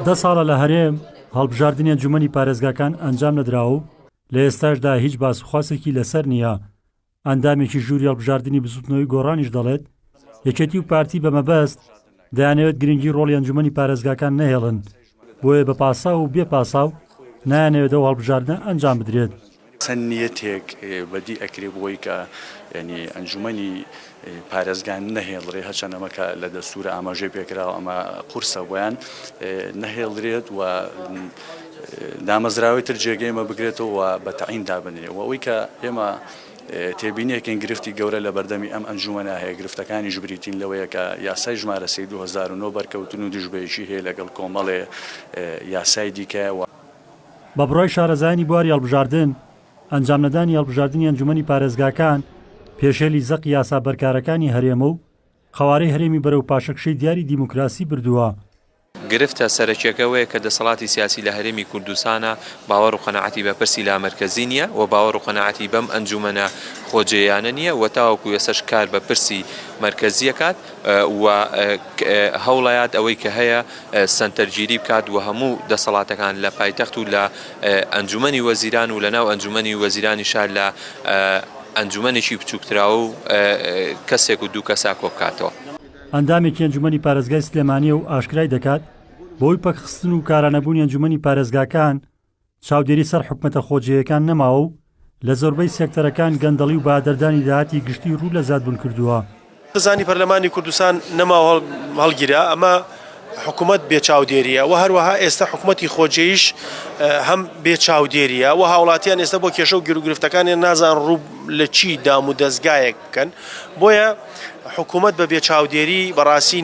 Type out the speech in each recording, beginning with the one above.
10 ساڵە لە هەرێم هەڵبژاردننی ئەنجومەنی پارێزگاکان ئەنجام نەدراوە و لە ئێستاشدا هیچ باسوخواسێکی لەسەر نییە. ئەندامێکی ژووری هەڵبژاردننی بزوتنەوەی گۆڕانیش دەڵێت یەکێتی و پارتی بەمەبەست دەیانەوێت گرنگی ڕۆڵی ئەنجومەنی پارێزگاکان نەهێڵن، بۆیە بە پاسا و بێ پاسا و نایانەوێت ئەو هەڵبژاردنە ئەنجام بدرێت. چەند نیەتێک بەدی ئەکرێ بۆی کە ینی ئەنجومەنی پارێزگان نەهێڵڕێ هەرچەند ئەمەکە لە دەستورە ئاماژەی پێکراوە ئەمە قورسە بۆیان نەهێڵرێت و دامەزراوی تر جێگەیمە بگرێتەوە و بە تەعین دابنێ و ئەوەی کە ئێمە تێبینیەکەن گرفتی گەورە لە بەردەمی ئەم ئەنجومەنە هەیە گرفتەکانی ژبریتین لەوەیە کە یاسای ژمارە 2009 بەرکەوتن و دژبەیەکی هەیە لەگەڵ کۆمەڵێ یاسای دیکەوە. بە بڕای شارەزایانی بواری هەڵبژاردن ئەنجام نەدانی هەڵبژاردننی ئەنجومەنی پارێزگاکان پێشێلی زەق یاسا بەرکارەکانی هەرێمە و خەوارەی هەرێمی بەرەو پاشەکشەی دیاری دیموکراسی بردووە. گرفتە سەرەکیەکەوەیە کە دەسەڵاتی سیاسی لە هەرێمی کوردستانە باوەڕ و قەناعەتی بە پرسی لا مەرکەزی نییە و باوەڕ و قەناعەتی بەم ئەنجومەنە خۆجێیانە نییە و تاوەکو ێسەش کار بە پرسی مەرکەزیەکات و هەوڵایات ئەوەی کە هەیە سەنتەرگیری بکات و هەموو دەسەڵاتەکان لە پایتەخت و لە ئەنجومەنی وەزیران و لەناو ئەنجومەنی وەزیرانی شار لە ئەنجومەنێکی بچووکتراوە و کەسێک و دوو کەسا کۆ بکاتەوە. ئەندامێکی ئەنجومەنی پارێزگای سلێمانیە و ئاشکرای دەکات بۆی پەکخستن و کارانەبوونی ئەنجومەنی پارێزگاکان چاودێری سەر حکومەتە خۆجێیەکان نەماوە و لە زۆربەی سێکتەرەکان گەندەڵی و بادەردانی داهاتی گشتی ڕوو لە زادبوون کردووە. خزانی پەرلەمانی کوردستان نەماوە هەڵگیرا ئەمە حکومت بێ چاودێریە و هەروەها ئێستا حکومەتی خۆجێیش هەم بێ چاودێریە و هاوڵاتیان ئێستا بۆ کێشە و گیرروگرفتەکانیان نازان ڕوو لە چی دام و دەستگایەک بکەن بۆیە حکومت بە بێ چاودێری بەڕاستی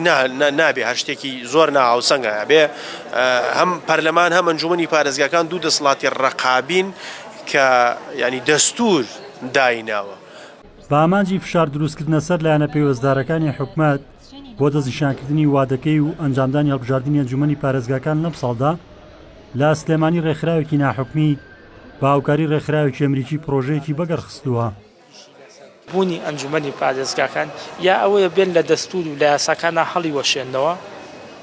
نابێ هەر شتێکی زۆر ناهاوسەنگە بێ هەم پەرلەمان هەم ئەنجومەنی پارێزگاکان دوو دەسەڵاتی ڕقابین کە ینی دەستور دایناوە. بە ئامانجی فشار دروستکردنە سەر لایەنە پەیوەستدارەکانی حکومەت بۆ دەستنیشانکردنی وادەکەی و ئەنجامدانی هەڵبژاردننی ئەنجومەنی پارێزگاکان لەم ساڵدا لە سلێمانی ڕێکخراوێکی ناحوکمی بە هاوکاری ڕێکخراوێکی ئەمریکی پرۆژەیەکی بەگەڕخستووە. بوونی ئەنجومەنی پارێزگاکان یا ئەوەیە بێن لە دەستور و لە یاساکانە هەڵی وەشێنەوە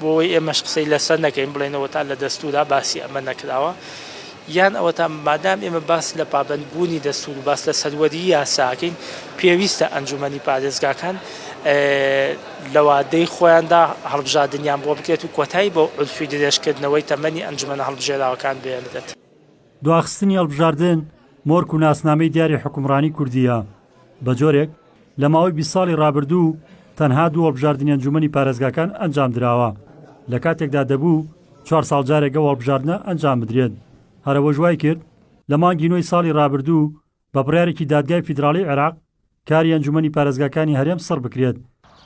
بۆی ئێمەش قسەی لەسەر نەکەین بڵێنەوە تا لە دەستوردا باسی ئەمە نەکراوە یان ئەوە تا مادام ئێمە باس لە پابەندبوونی دەستور و باس لە سەروەری یاساکەین پێویستە ئەنجومەنی پارێزگاکان لە وادەی خۆیاندا هەڵبژاردنیان بۆ بکرێت و کۆتایی بۆ عورفی درێژکردنەوەی تەمەنی ئەنجومەنە هەڵبژێراوەکان بێنێت. دواخستنی هەڵبژاردن مۆرک و ناسنامەی دیاری حکومڕانی کوردیە. بە جۆرێک لە ماوەی 20 ساڵی ڕابردوو تەنها دوو هەڵبژاردننی ئەنجومەنی پارێزگاکان ئەنجام دراوە لە کاتێکدا دەبوو 4 ساڵ جارێکە هەڵبژاردنە ئەنجام بدرێت. هەرەوە ژوای کرد لە مانگی نۆی ساڵی ڕابردوو بە بڕیارێکی دادگای فیدراڵی عێراق کاری ئەنجومەنی پارێزگاکانی هەرێم سڕ بکرێت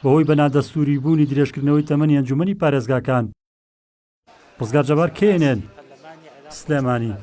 بەهۆی بەنادەستوری بوونی درێژکردنەوەی تەمەنی ئەنجومەنی پارێزگاکان. ڕزگار جەبار کێنێن سلێمانی.